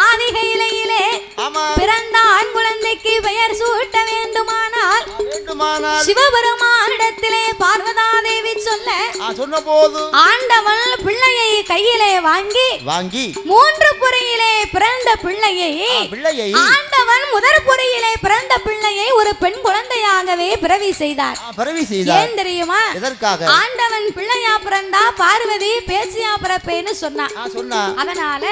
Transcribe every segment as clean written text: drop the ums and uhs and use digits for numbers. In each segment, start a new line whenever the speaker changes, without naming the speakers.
ஆதிகையிலே பிறந்த ஆண் குழந்தைக்கு பெயர் சூட்ட வேண்டுமானால் சிவபெருமானிடத்திலே பார்வதா தேவி சொன்ன போது ஆண்டவன் பிள்ளையை கையிலே வாங்கி மூன்று புறையிலே பிறந்த பிள்ளையை ஆண்டவன் முதற் புறையிலே பிறந்த பிள்ளையை ஒரு பெண் குழந்தையாகவே பிறவி செய்தார். ஏன் தெரியுமா? ஆண்டவன் பிள்ளையா பிறந்தா பார்வதி பேசியா பிறப்பேன்னு சொன்னா. அதனால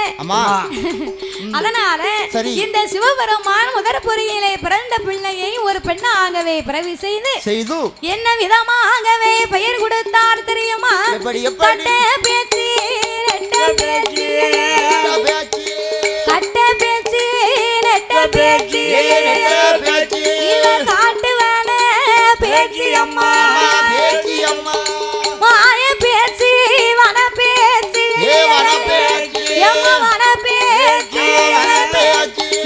இந்த சிவபெருமான் முதற் புறையிலே பிறந்த பிள்ளையை ஒரு பெண்ணாகவே பிறவி செய்து என்ன விதமாகவே பெயர் கொடுத்தார் தெரியுமா? கட்ட பேச்சு நெட்ட பேச்சு காட்டு வேலை பேச்சு அம்மா மாய பேச்சு வன பேச்சு வன பேச்சு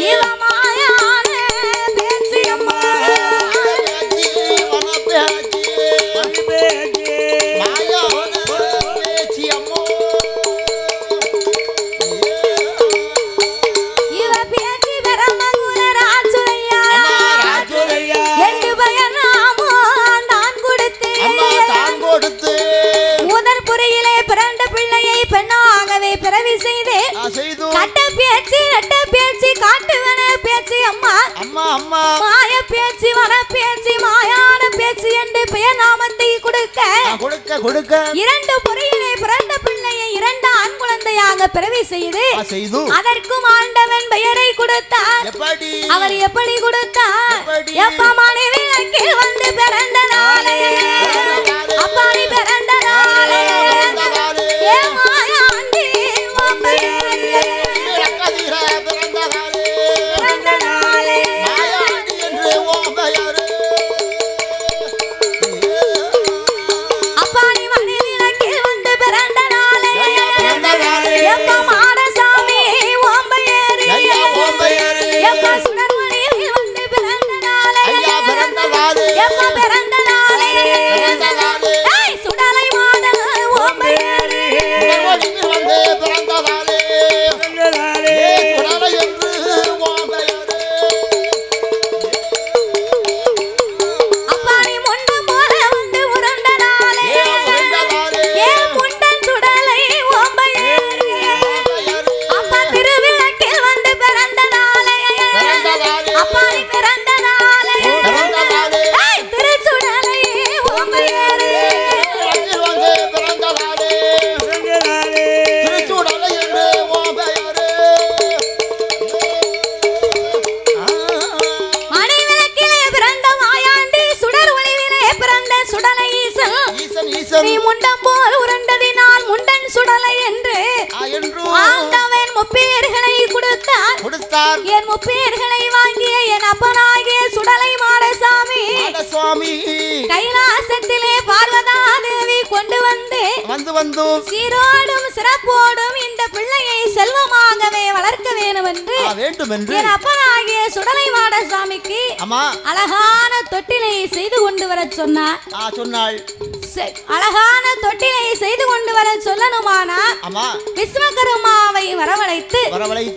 இவ மாயான பேச்சு அம்மா கட்ட பேச்சு நட்ட பேச்சு காட்டுவன பேச்சு அம்மா மாய பேச்சு வன பேச்சு மாயான பேச்சு என்று பெயர் நாமத்தை கொடுக்க இரண்டு பொறியிலே பிறந்த பிள்ளையை இரண்டு ஆண் குழந்தையாக பிறவி செய்து அதற்கும் ஆண்டவன் பெயரை கொடுத்தார். அவர் எப்படி கொடுத்தார்? எப்ப மனைவி வந்து பிறந்த நாளே அப்பாடி பிறந்த நாளே என் முப்பேர்களை வாங்கிய என் அப்பனாகிய சுடலை மாடசாமி கைலாசத்திலே பார்வதா தேவி கொண்டு வந்து சீரோடும் சிறப்போடும் இந்த பிள்ளையை செல்வமாகவே வளர்க்க வேண்டும் என்று என் அப்பனாகிய சுடலை மாடசாமிக்கு அழகான தொட்டிலை செய்து கொண்டு வர சொன்னாள். அழகான தொட்டிலை செய்து கொண்டு வர சொல்லணுமானா விஸ்வகர்மாவை வரவழைத்து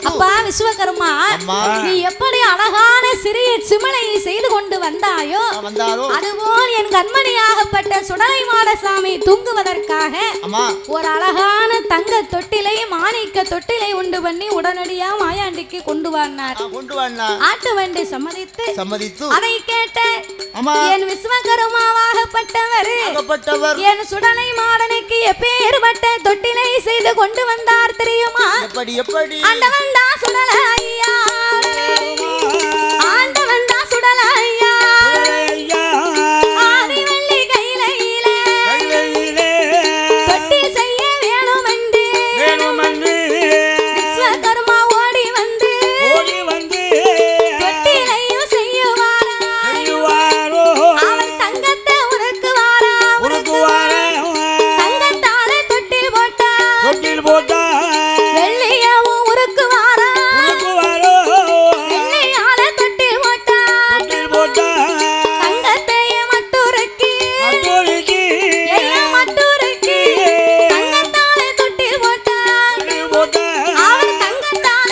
அப்பா விஸ்வகர்மா நீ எப்படி அழகான சிறிய சிமலை செய்து கொண்டு வந்தாயோ அதுபோல் என் கண்மணியாகப்பட்ட சுடலை மாடசாமி தூங்குவதற்காக ஒரு அழகான தங்க தொட்டிலை மாணிக்க தொட்டிலை உண்டு பண்ணி உடனடியா மாயாண்டிக்கு கொண்டு வந்தார். ஆட்டு வண்டி சம்மதித்து அதை கேட்ட என் விஸ்வகர்மாவாகப்பட்டவர் என் சுடலை மாடனுக்கு எப்பேற்பட்ட தொட்டிலை செய்து கொண்டு வந்தார் தெரியுமா? ஆண்டவன் தான் சுடலை ஐயா, ஆண்டவன் தான் சுடலை ஐயா, ஆதிவள்ளி கையிலே தொட்டி செய்ய வேணும் என்று விஸ்வகர்மா ஓடி வந்து தொட்டிலையும் செய்யுவாரோ அவன் தங்கத்தை உருக்குவாரா தங்கத்தால தொட்டில் போட்டா வெள்ளியாவும் உருக்குவாரா வெள்ளியால தொட்டில் போட்டா தங்கத்தையே மட்டுருக்கி தங்கத்தால தொட்டில் போட்டா அவன் தங்கத்தால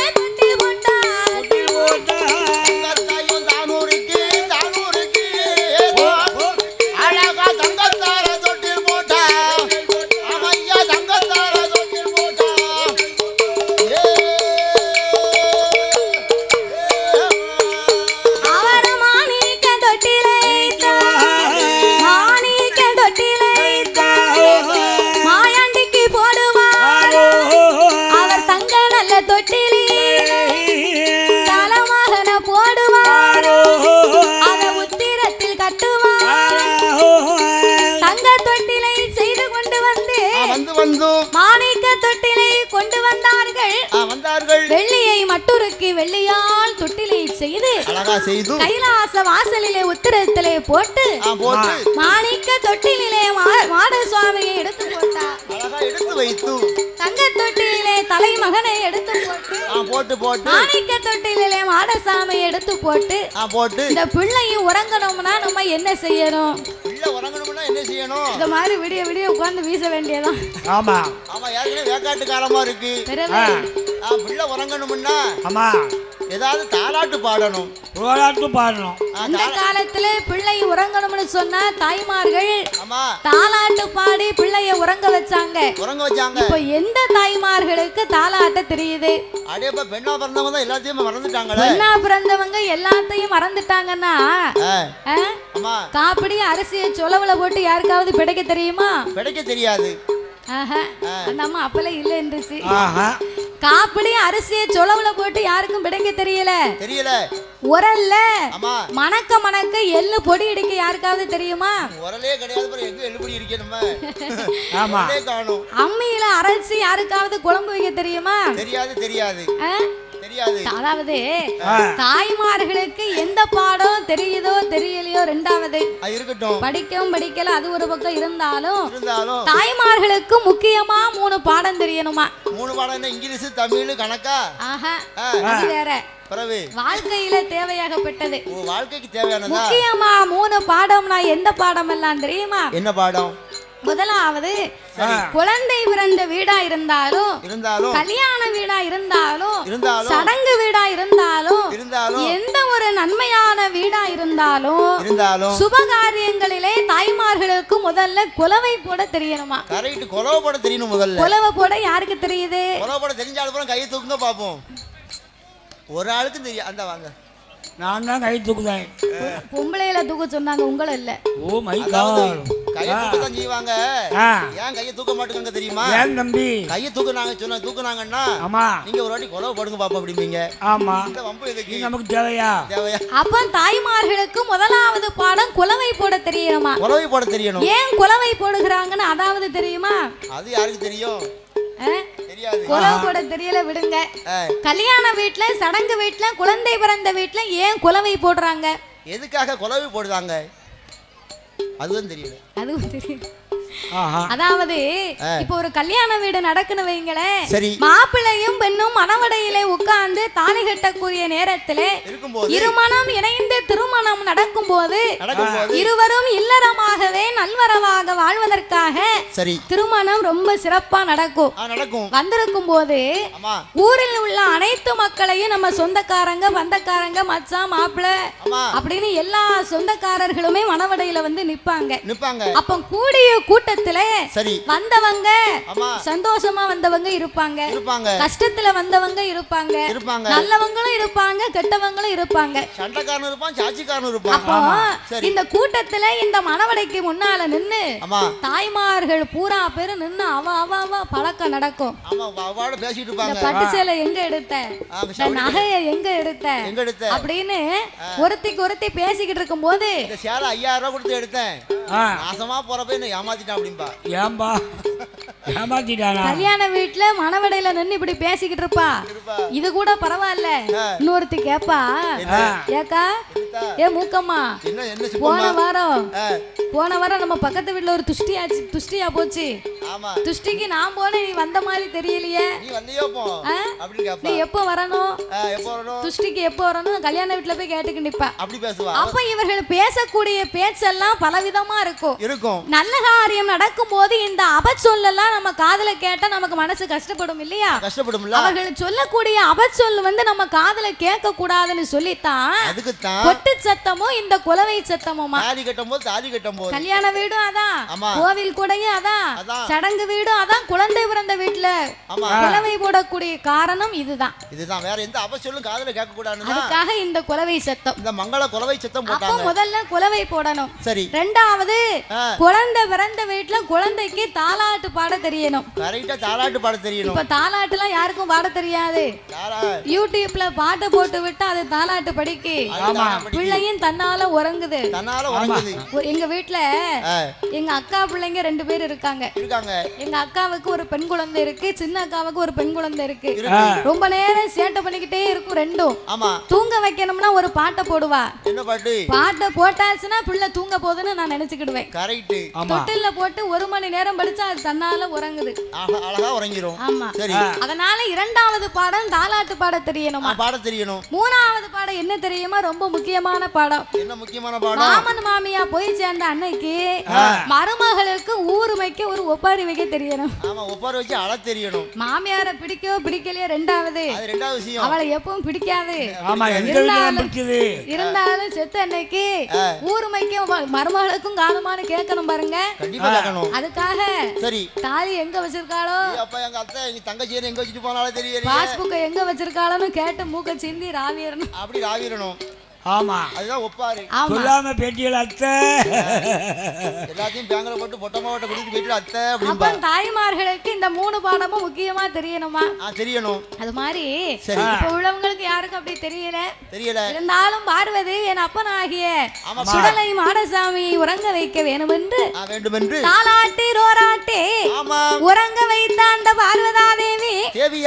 அழகா செய்து
கைலாச வாசலிலே உத்திரத்திலே போட்டு மாணிக்க தொட்டிலே மாட சுவாமியை எடுத்து போட்டா.
அழகா எடுத்து வைத்து
தங்க தொட்டிலே தலைமகனை எடுத்து போட்டு மாணிக்க தொட்டிலே மாடசாமியை எடுத்து போட்டு இந்த பிள்ளையும் உறங்கணும்னா நம்ம என்ன செய்யணும்?
என்ன செய்யணும்?
இந்த மாதிரி விடிய விடிய உட்கார்ந்து வீச வேண்டியதான்.
ஆமா ஆமா, ஏற்கனவே வேக்காட்டு காலமா இருக்கு. பிள்ளை உறங்கணும்னா ஆமா ஏதாவது தாலாட்டு பாடணும்.
அந்த காலத்துல பிள்ளை உறங்கணும்னு சொன்னா தாய்மார்கள் தாலாட்டு பாடி பிள்ளைய உறங்க வச்சாங்க. இப்போ எந்த தாய்மார்களுக்கு தாலாட்ட தெரியுது?
பெண்ணா பிறந்தவங்க எல்லாத்தையும் மறந்துட்டாங்க.
பெண்ணா பிறந்தவங்க எல்லாத்தையும் மறந்துட்டாங்கன்னா காப்பிடி அரிசியை சொலவுல போட்டு யாருக்காவது பிடைக்க தெரியுமா?
பிடைக்க தெரியாது.
அந்த அம்மா அப்பல இல்ல இருந்துச்சு. காப்பிடி அரிசியை சொலவுல போட்டு யாருக்கும் பிடைக்க தெரியல. உரல்ல மணக்க மணக்க எள்ளு பொடி இடிக்க யாருக்காவது தெரியுமா?
உரலே கிடையாது, எங்க எள்ளு பொடி இடிக்கணுமா?
அம்மியில அரைச்சி யாருக்காவது குழம்பு வைக்க தெரியுமா?
தெரியாது.
அதாவது தாய்மார்களுக்கு எந்த பாடம் தெரியுதோ தெரியலையோ ரெண்டாவது படிக்கவும் படிக்கல, அது ஒரு பக்கம் இருந்தாலும் தாய்மார்களுக்கு முக்கியமா 3 பாடம் தெரியணுமா?
3 பாடம் இங்கிலீஷ், தமிழ், கணக்கா?
அது வேற. வாழ்க்கையில தேவையாகப்பட்டது.
வாழ்க்கைக்கு தேவையானது
முக்கியமா 3 பாடம்னா எந்த பாடம் எல்லாம் தெரியுமா?
என்ன பாடம்?
முதலாவது குழந்தை பிறந்த வீடா இருந்தாலும் கல்யாண வீடா இருந்தாலும் சடங்கு வீடா இருந்தாலும் எந்த ஒரு நன்மையான வீடா இருந்தாலும் சுபகாரியங்களிலே தாய்மார்களுக்கு முதல்ல குலவை போட தெரியணுமா?
குலவை போட தெரியணும். முதல்ல
குலவை போட யாருக்கு தெரியுது?
குலவை போட தெரிஞ்சாலும் கையை தூக்குங்க பாப்போம். ஒரு ஆளுக்கு தெரியும். அந்த வாங்க,
நான் தான் கை தூக்குதேன்.
பொம்பளையில தூக்க சொன்னாங்க, உங்கள இல்ல.
ஓ மை காட்,
கையை தூக்க தான் செய்வாங்க. ஏன் கையை தூக்க மாட்டேங்க தெரியுமா?
ஏன் தம்பி
கையை தூக்குனாங்கன்னா ஆமா நீங்க ஒரு வாட்டி குலவை போடுங்க பாப்போம் அப்படிம்பீங்க.
ஆமா, இந்த வம்பு எதுக்கு? நமக்கு தேவையா?
அப்ப தாய்மார்களுக்கு முதலாவது பாடம் குலவை போட தெரியணுமா?
குலவை போட தெரியணும்.
ஏன் குலவை போடுகிறாங்கன்னு அதாவது தெரியுமா?
அது யாருக்கு தெரியும்?
குலவை போட தெரியல விடுங்க. கல்யாண வீட்டுல, சடங்கு வீட்டுல, குழந்தை பிறந்த வீட்டுல ஏன் குலவை போடுறாங்க?
எதுக்காக குலவை போடுறாங்க? அதுவும் தெரியல.
அதுவும் தெரியல. அதாவது இப்ப ஒரு கல்யாண வீடு நடக்குன்னு வைங்களேன், மாப்பிள்ளையும் பெண்ணும் மணவடையிலே உட்கார்ந்து தாலி கட்டக்கூடிய நேரத்துல இருமணம் இணைந்து திருமணம் நடக்கும் போது இருவரும் இல்லறமாகவே நல்வரவாக வாழ்வதற்காக திருமணம் ரொம்ப சிறப்பா நடக்கும். வந்திருக்கும் போது ஊரில் உள்ள அனைத்து மக்களையும் நம்ம சொந்தக்காரங்க, பந்தக்காரங்க, மச்சான், மாப்பிள்ளை அப்படின்னு எல்லா சொந்தக்காரர்களுமே மணவடையில வந்து நிப்பாங்க. அப்ப கூடிய கூட்டத்துல வந்தவங்க சந்தோஷமா வந்தவங்க இருப்பாங்க, கஷ்டத்துல வந்தவங்க இருப்பாங்க, நல்லவங்களும் இருப்பாங்க, கெட்டவங்களும் இருப்பாங்க,
சண்டைக்காரனும் இருப்பான், சாட்சிக்காரனும் இருப்பான்.
இந்த கூட்டத்துல இந்த மணவடைக்கு முன்னால நின்னு தாய்மார்கள் பூரா பேரு நின்னு அவ பழக்கம் நடக்கும். பட்டு சேலை எங்க எடுத்த, நகைய எங்க எடுத்த அப்படின்னு ஒருத்திக்கு ஒருத்தி பேசிக்கிட்டு இருக்கும் போது
5000 ரூபாய் கொடுத்து எடுத்தேன், நாசமா போறப்ப ஏமாத்திட்டான் அப்படின்பா.
ஏம்பா ஏமாத்திட்டானா?
கல்யாண வீட்டுல மணவடையில நின்னு இப்படி பேசிக்கிட்டு இருப்பா. இது கூட பரவாயில்ல, இன்னொருத்தி கேப்பா, ஏக்கா ஏ மூக்கம்மா, போன வாரம் நம்ம பக்கத்து வீட்டுல ஒரு துஷ்டியா போச்சு, துஷ்டிக்கு நான் போனேன், நீ வந்த மாதிரி தெரியலையே, நீ எப்போ வரணும், துஷ்டிக்கு எப்போ வரணும், கல்யாண வீட்டுல போய் கேட்டுக்கு நிப்பா. அப்ப இவர்கள் பேசக்கூடிய பேச்செல்லாம் பலவிதமா இருக்கும். நல்ல காரியம் நடக்கும் போது இந்த அபச்சொல்லாம் நம்ம காதுல கேட்டா நமக்கு மனசு கஷ்டப்படும் இல்லையா? அவர்கள் சொல்லக்கூடிய அபச்சொல் வந்து நம்ம காதுல கேட்க கூடாதுன்னு சொல்லித்தான் கொட்டு சத்தமும் இந்த குலவை சத்தமும். கல்யாண வீடும் அதான், கோவில் கூடயும் அதான், சடங்கு வீடும் அதான், குழந்தை பிறந்த வீட்டுல குலவை போடக்கூடிய காரணம் இதுதான்.
வேற எந்த அபச்சொல்லும் காதுல கேட்க கூடாது,
அதுக்காக இந்த குலவை சத்தம்,
இந்த மங்கள குலவை சத்தம் போட்டாங்க.
முதல்ல குலவை போடணும். சரி. ரெண்டாவது குழந்தை பிறந்த வீட்டுல குழந்தைக்கு தாலாட்டு பாட தெரியணும்.
தாலாட்டு பாட தெரியணும்.
இப்ப தாலாட்டு எல்லாம் யாருக்கும் பாட தெரியாது. யூடியூப்ல பாட்டு போட்டு விட்டு அது தாலாட்டு படிக்கு. பிள்ளையும் தன்னால உறங்குது. எங்க வீட்டுல எங்க அக்கா பிள்ளைங்க 2 பேர் இருக்காங்க. எங்க அக்காவுக்கு ஒரு பெண் குழந்தை இருக்கு, சின்ன அக்காவுக்கு ஒரு பெண் குழந்தை இருக்கு. ரொம்ப நேரம் சேட்டை பண்ணிக்கிட்டே இருக்கும் ரெண்டும். தூங்க வைக்கணும்னா ஒரு பாட்டை போடுவா. பாட்டை போட்டாச்சுன்னா பிள்ளை தூங்க போகுதுன்னு நான் நினைச்சுக்கிடுவேன். தொட்டில்ல போட்டு 1 மணி நேரம் படிச்சா அது தன்னால உறங்குது. ஆமா. அதனால 2வது பாடம் தாலாட்டு பாட தெரியணுமா? தெரியணும். 3வது பாடம் என்ன தெரியுமா? ரொம்ப முக்கியமான பாடம். என்ன முக்கியமான பாடம்? மாமன் மாமியா போய் சேர்ந்த அன்னைக்கு மருமகளுக்கு ஊருமைக்கு ஒரு ஒப்பாரி வைக்க தெரியணும். ஆமா, ஒப்பாரி வச்சு அழ தெரியணும். மாமியாரை பிடிக்கோ பிடிக்கலையோ 2வது, அது 2வது விஷயம். அவளை எப்பவும் பிடிக்காது. ஆமா, இருந்தாலும் செத்த அன்னைக்கு ஊருமைக்கு மருமகளுக்கும் காலமான கேட்கணும் பாருங்க. கண்டிப்பா கேட்கணும். அதுக்காக சரி தாலி எங்க வச்சிருக்காளோ, அப்ப எங்க அத்தை எங்க தங்கச்சி எங்க வச்சிட்டு போனாலும் தெரியல, பாஸ்புக் எங்க வச்சிருக்காளோன்னு கேட்டு மூக்க சிந்தி ராவிரணும். அப்படி ராவிரணும். ஆமா, அதுதான் ஒப்பாரி. சொல்லாம பேட்டியல அத்தை எல்லாத்தையும் பேங்கல போட்டு பொட்டமா போட்டு குடிச்சு பேட்டியல அத்தை அப்படி. அப்ப தாய்மார்களுக்கு இந்த 3 பாடமும் முக்கியமா தெரியணுமா? தெரியணும். அது மாதிரி இப்ப உள்ளவங்களுக்கு யாருக்கும் அப்படி தெரியல. இருந்தாலும் பார்வதி என் அப்பனாகிய சுடலை மாடசாமி உறங்க வைக்க வேண்டும் என்று தாலாட்டி ரோராட்டி உறங்க வைத்த அந்த பார்வதா தேவி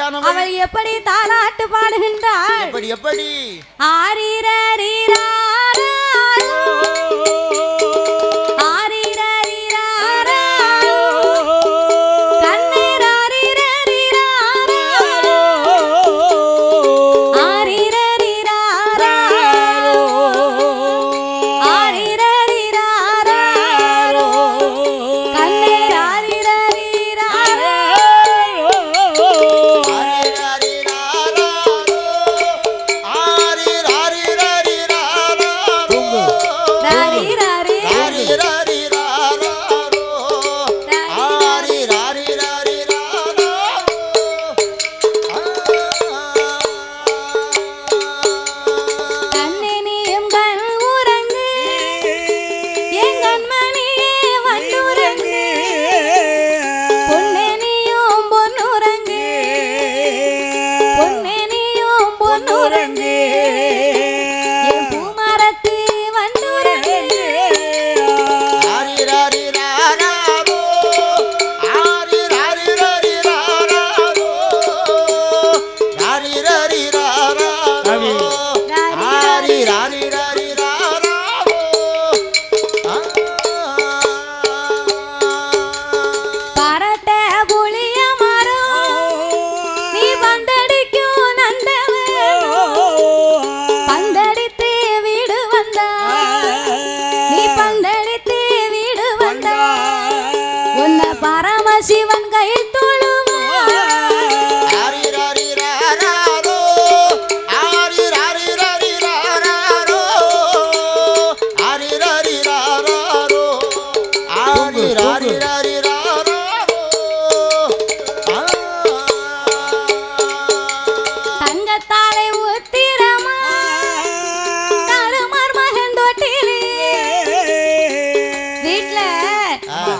அவள் எப்படி தாலாட்டு பாடுகின்றாள்? எப்படி ஆரீரீ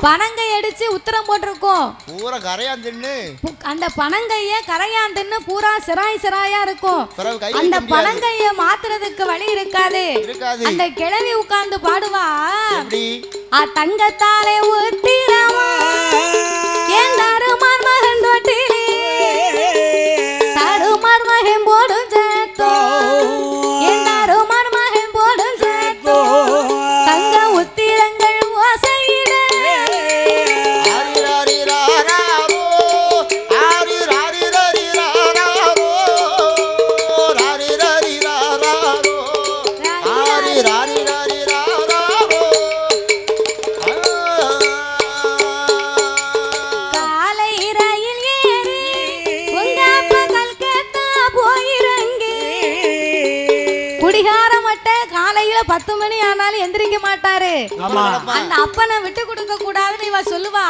பனங்கை அடிச்சு உத்தரம் போட்டிருக்கோம். பூரா கரையான் தின்னு அந்த பனங்கைய கரையான் தின்னு பூரா சிராய் சிராயா இருக்கும். அந்த பனங்கைய மாத்துறதுக்கு வழி இருக்காது. அந்த கிழவி உட்கார்ந்து பாடுவா, தங்கத்தாலே உத்திரமா என் தருமார் மகன் தொட்டிலே தருமார் மகன் போடும் சேத்தோ என் தருமார் மகன் போடும் சேத்தோ தங்க உத்திரங்கள் ஓசையிட காலையில 10 மணி ஆனாலும் எந்திரிக்க மாட்டாரு. அந்த அப்பனை விட்டு கொடுக்க கூடாதுன்னு இவ சொல்லுவா.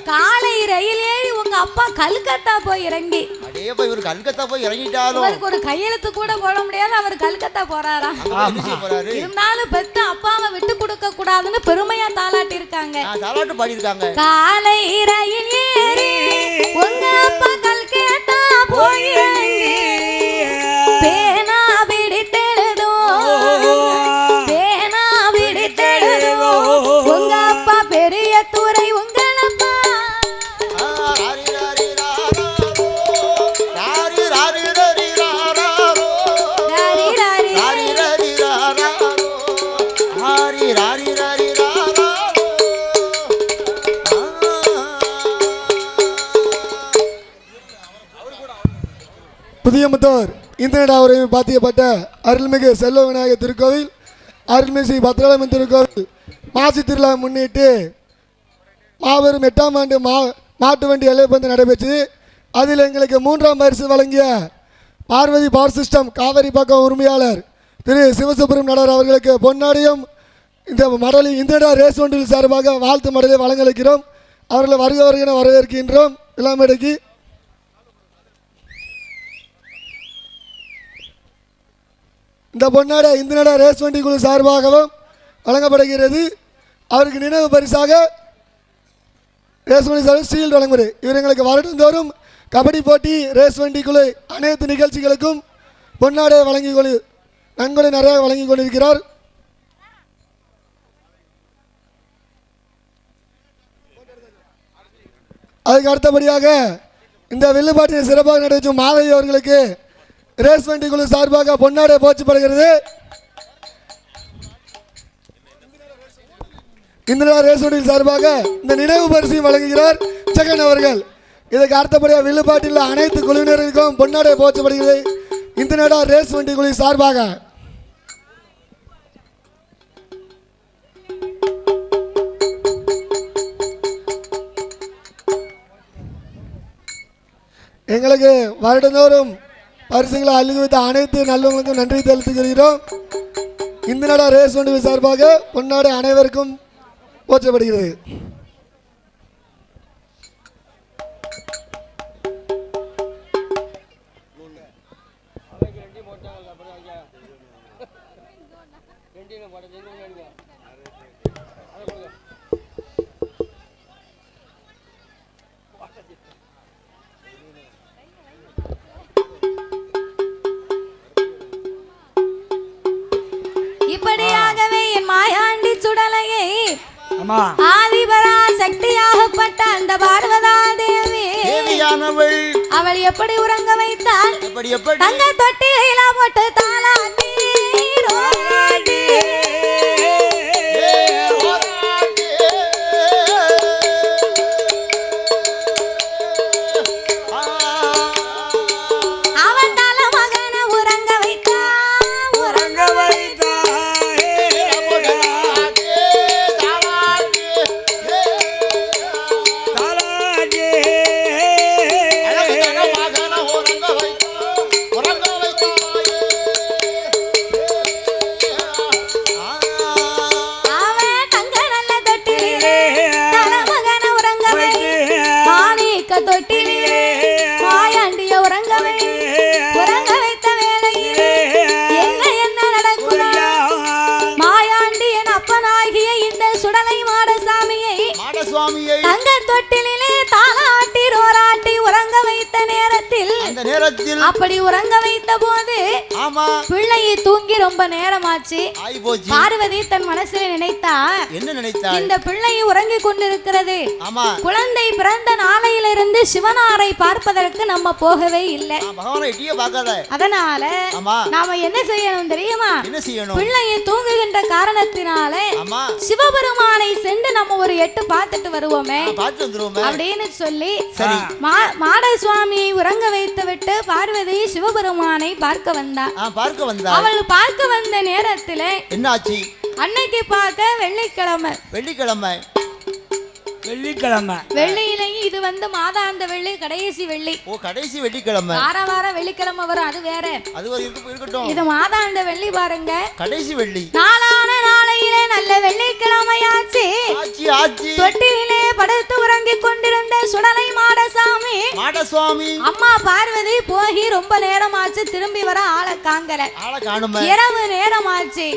காலை ரயில் ஏறி உங்க அப்பா கல்கத்தா போய் இறங்கி இவர் கல்கத்தா போய் இறங்கிட்டாலும் அவருக்கு ஒரு கையெழுத்து கூட போட முடியாது. அவர் கல்கத்தா போறாராம். இருந்தாலும் பெத்த அப்பாவை விட்டு கொடுக்க கூடாதுன்னு பெருமையா தாலாட்டி இருக்காங்க, தாலாட்டு பாடி இருக்காங்க. காலை ரயில் ஏறி உங்க அப்பா கல்கத்தா போய் இறங்கி பேனா பிடித்தெழுதோ
புதியமுத்தூர் இந்திரடா உரிமை பாத்தியப்பட்ட அருள்மிகு செல்வ விநாயகர் திருக்கோவில், அருள்மிகு ஸ்ரீ பத்ரகாளியம்மன் திருக்கோவில் மாசி திருவிழா முன்னிட்டு மாபெரும் 8ஆம் ஆண்டு மாட்டு வண்டி எல்லைப்பந்து நடைபெற்று அதில் எங்களுக்கு 3ஆம் பரிசு வழங்கிய பார்வதி பவர் சிஸ்டம் காவிரி பக்கம் உரிமையாளர் திரு சிவசுப்ரமணியம் நடர் அவர்களுக்கு பொன்னாடியும் இந்த மடலி இந்திரடா ரேஸ் வண்டியில் சார்பாக வாழ்த்து மடலை வழங்கலிக்கிறோம். அவர்களை வருக வருகிற வரவேற்கின்றோம். இளமேடைக்கு இந்த பொன்னாடை இந்திரடா ரேஸ் வண்டி குழு சார்பாகவும் வழங்கப்படுகிறது. அவருக்கு நினைவு பரிசாக ரேஸ் வண்டி சார்பில் ஸ்டீல் வழங்குவது. இவர் எங்களுக்கு வருடந்தோறும் கபடி போட்டி, ரேஸ் வண்டி குழு அனைத்து நிகழ்ச்சிகளுக்கும் பொன்னாடை வழங்கி நன்கொடை நிறைய வழங்கி கொண்டிருக்கிறார். அதுக்கு அடுத்தபடியாக இந்த வில்லுப்பாட்டினை சிறப்பாக நடைபெற்றும் மாதவி அவர்களுக்கு ரேஸ் வண்டி குழு சார்பாக பொன்னாடை போற்றப்படுகிறது. இந்திரா ரேஸ் வண்டியில் சார்பாக இந்த நினைவு பரிசையும் வழங்குகிறார் ஜெகன் அவர்கள். இதுக்கு அடுத்தபடியாக வில்லுப்பாட்டில் அனைத்து குழுவினருக்கும் பொன்னாடை போற்றப்படுகிறது இந்திரா ரேஸ் வண்டி குழு சார்பாக. எங்களுக்கு வருடந்தோறும் பரிசுகளை அள்ளி வைத்த அனைத்து நல்லவங்களுக்கும் நன்றி தெரிவித்துக்கிறோம். இந்திரா ரேஸ் வண்டி சார்பாக பொன்னாடை அனைவருக்கும் போற்றப்படுகிறது.
இப்படியாகவே என் மாயாண்டி சுடலையை ஆதிபரா சக்தியாகப்பட்ட அந்த பார்வதா தேவி அவள் எப்படி உறங்க வைத்தாள்? தங்க தொட்டில போட்டு தாளாட்டி அப்படி உறங்க வைத்த போது பிள்ளையை தூங்கி ரொம்ப நேரமாச்சு. பார்வதி தன் மனசில் நினைத்தா, இந்த பிள்ளையை உறங்கி கொண்டிருக்கிறது, குழந்தை பிறந்த நாளையிலிருந்து சிவனாரை பார்ப்பதற்கு நம்ம போகவே இல்லை. அதனால நாம என்ன செய்யணும் தெரியுமா? பிள்ளையை தூங்குகின்ற காரணத்தினால சிவபெருமானை சென்று நம்ம ஒரு எட்டு பார்த்துட்டு வருவோமே அப்படின்னு சொல்லி மாட சுவாமியை உறங்க வைத்து விட்டு பார்வதி சிவபெருமானை பார்க்க வந்தார். அவள் பார்க்க வந்த நேரத்தில் என்னாச்சு? அன்னைக்கு பார்க்க வெள்ளிக்கிழமை வெள்ளியிலேயே இது வந்து மாதாந்த வெள்ளி, கடைசி வெள்ளி. கடைசி வெள்ளிக்கிழமை. வாரம் வெள்ளிக்கிழமை வரும், அது வேற. இருக்கட்டும். இது மாதாந்த வெள்ளி பாருங்க, கடைசி வெள்ளி. நாளான நாளையிலே நல்ல வெள்ளிக்கிழமையாச்சு. தொட்டிலே படுத்து உறங்கிக் கொண்டிருந்த சுடலை மாடசாமி அம்மா பார்வதி போகி ரொம்ப நேரமாச்சு, திரும்பி வர ஆளை காங்கல. இரவு நேரமாச்சு.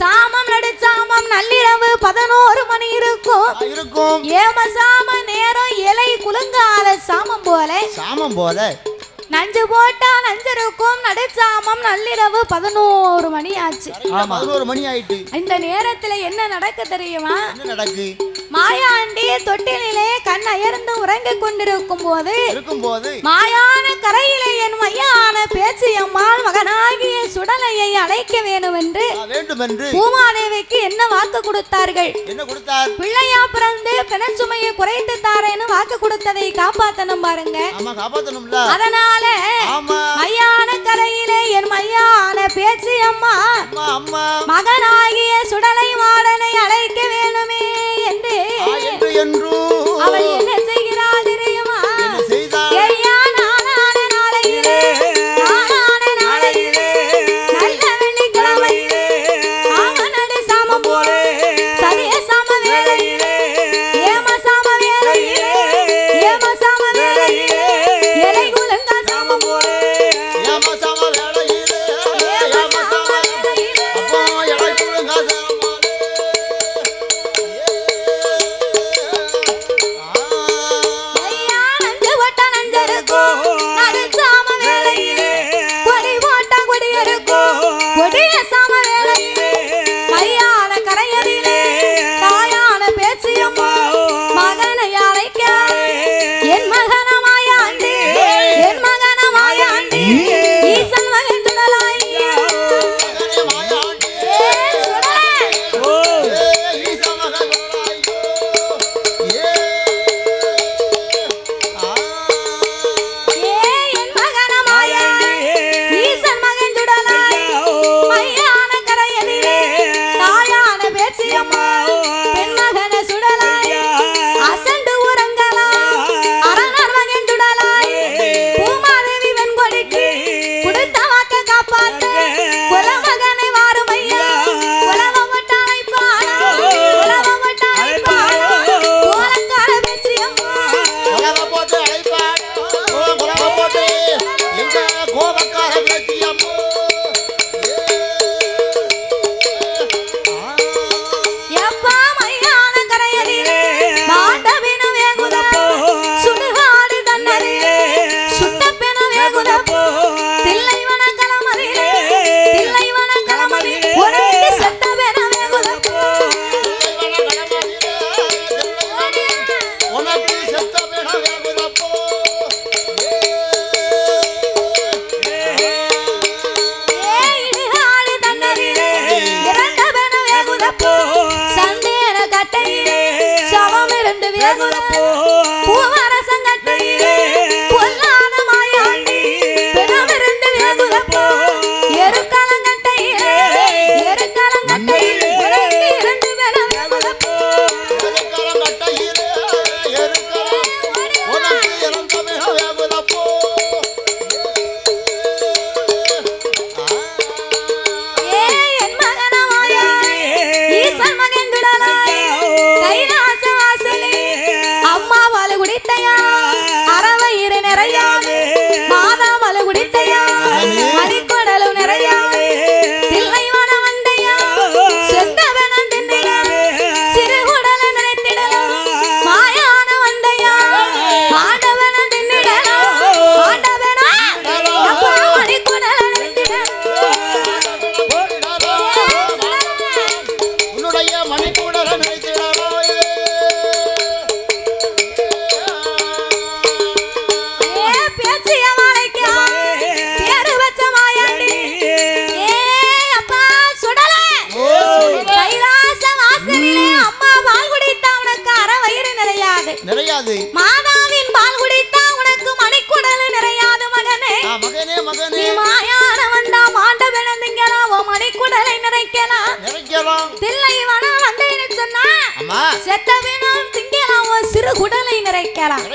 சாமம் நடுச்சாமம் நள்ளிரவு 11 மணி இருக்கும். ஏமசாம நேரம் இலை குலுங்கால சாமம் போல நஞ்சு போட்டா நஞ்சிருக்கும். நடுச்சாமம் நள்ளிரவு 11 மணி ஆச்சு. 11 மணி ஆயிட்டு. இந்த நேரத்துல என்ன நடக்க தெரியுமா? மாயாண்டி தொட்டிலே கண் அயர்ந்து உறங்கிக் கொண்டிருக்கும் போது மாயான கரையிலே என் மையான பேச்சு அம்மாள் மகனாகிய சுடலையை அழைக்க வேண்டும் என்று பூமாதேவிக்கு என்ன வாக்கு கொடுத்தார்கள்? பிள்ளையா பிறந்து பிணச்சுமையை குறைத்து தாரேன்னு வாக்கு கொடுத்ததை காப்பாத்தணும் பாருங்க. அதனால மையான
மகனே மகனே
நீ மாயான வந்தா மாண்ட பிணந்திங்கலாம் ஓ மணிக்குடலை நிறைக்கலாம் தில்லை வனா வந்தேன்னு சொன்னா செத்த வேணும் திங்கலாம் ஓ சிறு குடலை நிறைக்கலாம்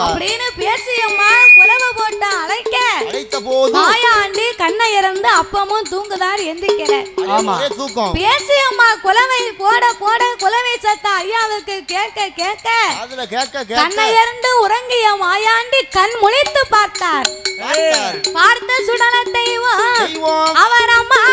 அப்படின்னு பேசி அம்மா குலவை போட்டு அழைத்த போது மாயாண்டி கண்ணை இறந்து அப்பமும் தூங்குதார் எந்திரிக்கல பேசி அம்மா குலவை போட போட குலவை சத்தா ஐயாவுக்கு கேட்க கேட்க கண்ணை இறந்து உறங்கிய மாயாண்டி கண் முழித்து பார்த்தார் பார்த்த சுடல தெய்வம் அவர் அம்மா